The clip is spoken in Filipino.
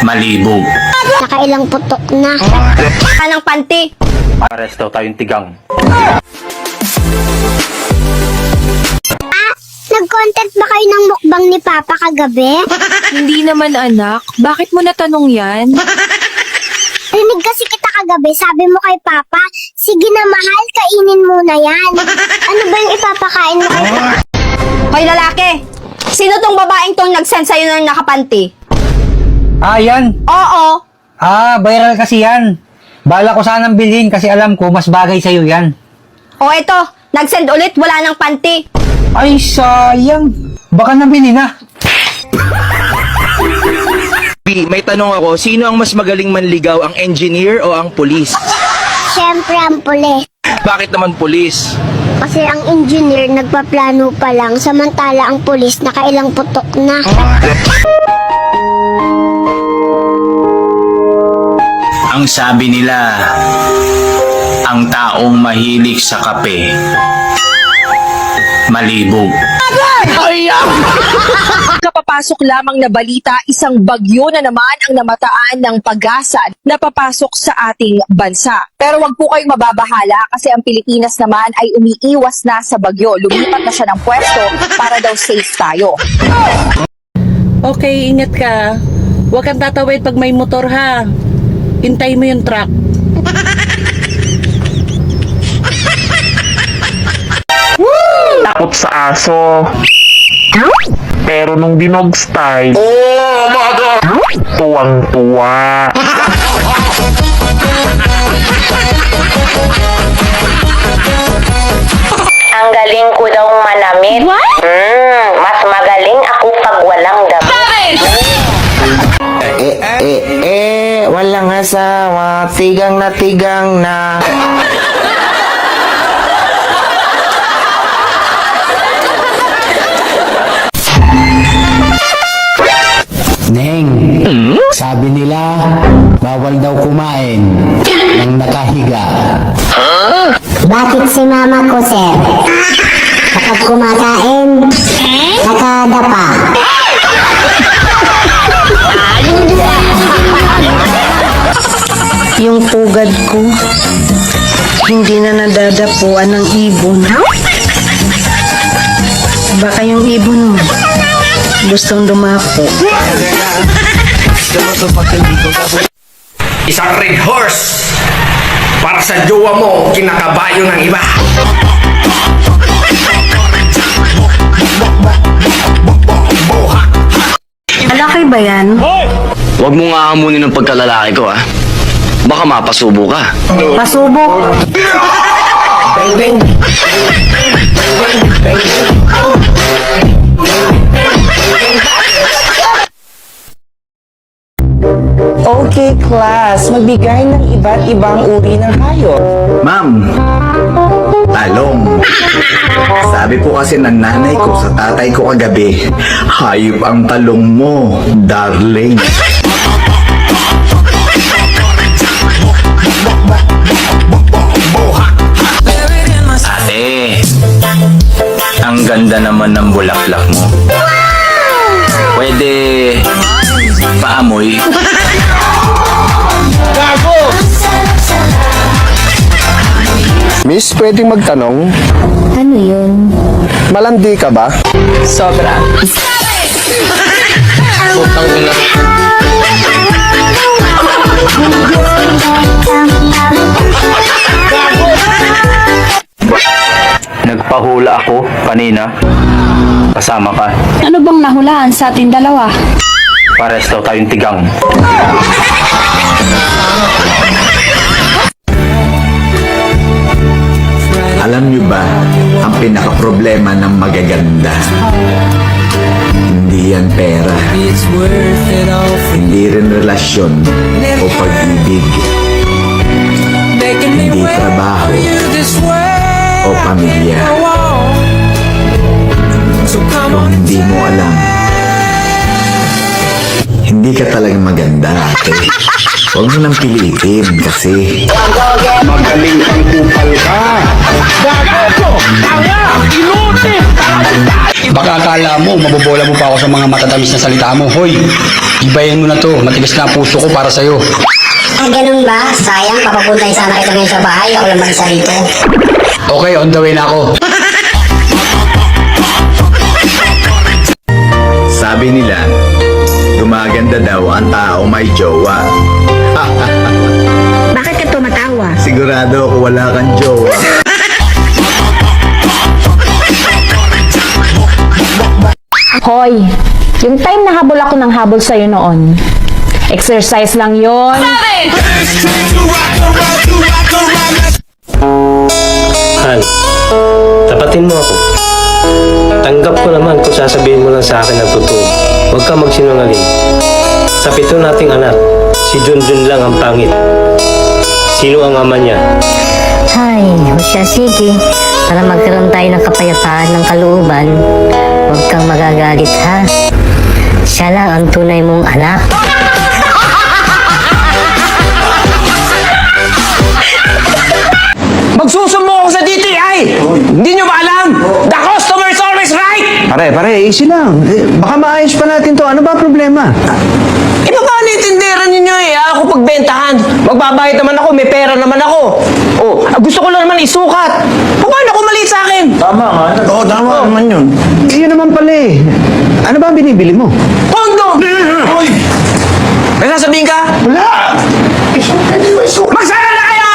Malibog. Nakailang putok na. Anong panty? Pares daw tayong tigang. Nag-content ba kayo ng mukbang ni Papa kagabi? Hindi naman anak. Bakit mo natanong yan? Rinig kasi kita kagabi, sabi mo kay Papa, sige na mahal, kainin mo na yan. Ano ba yung ipapakain mo kay Papa? Hoy lalaki! Sino tong babaeng tong nag-send sa'yo ng nakapanty? Ah, yan. Oo! Ah, viral kasi yan. Bala ko sanang bilhin kasi alam ko mas bagay sa'yo yan. O eto, nag-send ulit, wala nang panty. Ay, sayang. Baka nabili na. May tanong ako, sino ang mas magaling manligaw, ang engineer o ang pulis? Siyempre ang pulis. Bakit naman pulis? Kasi ang engineer nagpaplano pa lang, samantala ang pulis nakailang putok na. Ang sabi nila, ang taong mahilig sa kape, malibog. Kapapasok lamang na balita, isang bagyo na naman ang namataan ng Pag-asa na papasok sa ating bansa. Pero wag po kayong mababahala kasi ang Pilipinas naman ay umiiwas na sa bagyo. Lumipat na siya ng pwesto para daw safe tayo. Okay, ingat ka. Huwag kang tatawid pag may motor ha. Hintay mo yung truck. Takot sa aso. Pero nung dinog style, tuwang-tuwa. Ang galing ko daw manamit. Mas magaling ako pag walang damit. Walang asawa, tigang na. Neng, sabi nila, bawal daw kumain ng nakahiga. Bakit si mama ko, sir? Kapag kumakain, nakadapa. Yung pugad ko, hindi na nadadapuan ng ibon. Baka yung ibon mo, gustong dumako. Isang red horse para sa jowa mo kinakabayo ng iba. Lalaki ba yan? Huwag mo nga hamunin ng pagkalalaki ko, ha? Baka mapasubo ka. Pasubok. Okay, class. Magbigay ng iba't ibang uri ng hayop. Ma'am, talong. Sabi po kasi ng nanay ko sa tatay ko kagabi, hayop ang talong mo, darling. Ate, ang ganda naman ng bulaklak mo. Pwede paamoy. Miss, pwedeng magtanong? Ano yun? Malandi ka ba? Sobra. Nagpahula ako kanina. Kasama ka. Ano bang nahulaan sa ating dalawa? Pares daw tayong tigang. Alam niyo ba, ang pinaka-problema ng magaganda, hindi yan pera, hindi rin relasyon o pag-ibig, hindi trabaho o pamilya. Kung hindi mo alam, hindi ka talagang maganda, ate. Huwag mo nang pilitin kasi Magaling ang kupal ka. Gago ko! Tanga! Inuti! Baka akala mo, mabobola mo pa ako sa mga matatamis na salita mo. Hoy, ibayin mo na to. Matigas na ang puso ko para sa'yo. Ay, ganun ba? Sayang, papapuntay sana kita ngayon sa bahay. Ako lang mag-isa rito. Okay, on the way na ako. Sabi nila, gumaganda daw ang tao may jowa. Bakit ka tumatawa? Sigurado ako wala kang jowa. Hoy, yung time na habol ako ng habol sa'yo noon, exercise lang yon. Han, tapatin mo ako. Tanggap ko naman kung sasabihin mo lang sa akin ang totoo. Huwag ka magsinungaling. Sa 7 nating anak, si Junjun lang ang pangit. Sino ang ama niya? Ay, o siya, sige. Para magkaroon tayo ng kapayapaan ng kalooban, huwag kang magagalit, ha? Siya lang ang tunay mong anak. Magsusumbong ako sa DTI! Hindi nyo ba alam? The customer is always right! Pare, easy lang. Baka maayos pa natin to. Ano ba problema? Eh, baka naitindiran ninyo eh. Ako pagbentahan. Magbabayad naman ako, may pera naman ako. Oh, gusto ko lang naman isukat. Paano kung mali sa akin? Tama nga. Oo, tama naman yun. Yun naman pala eh. Ano ba ang binibili mo? Pondo! May sasabihin ka? Wala! Magsara na kayo!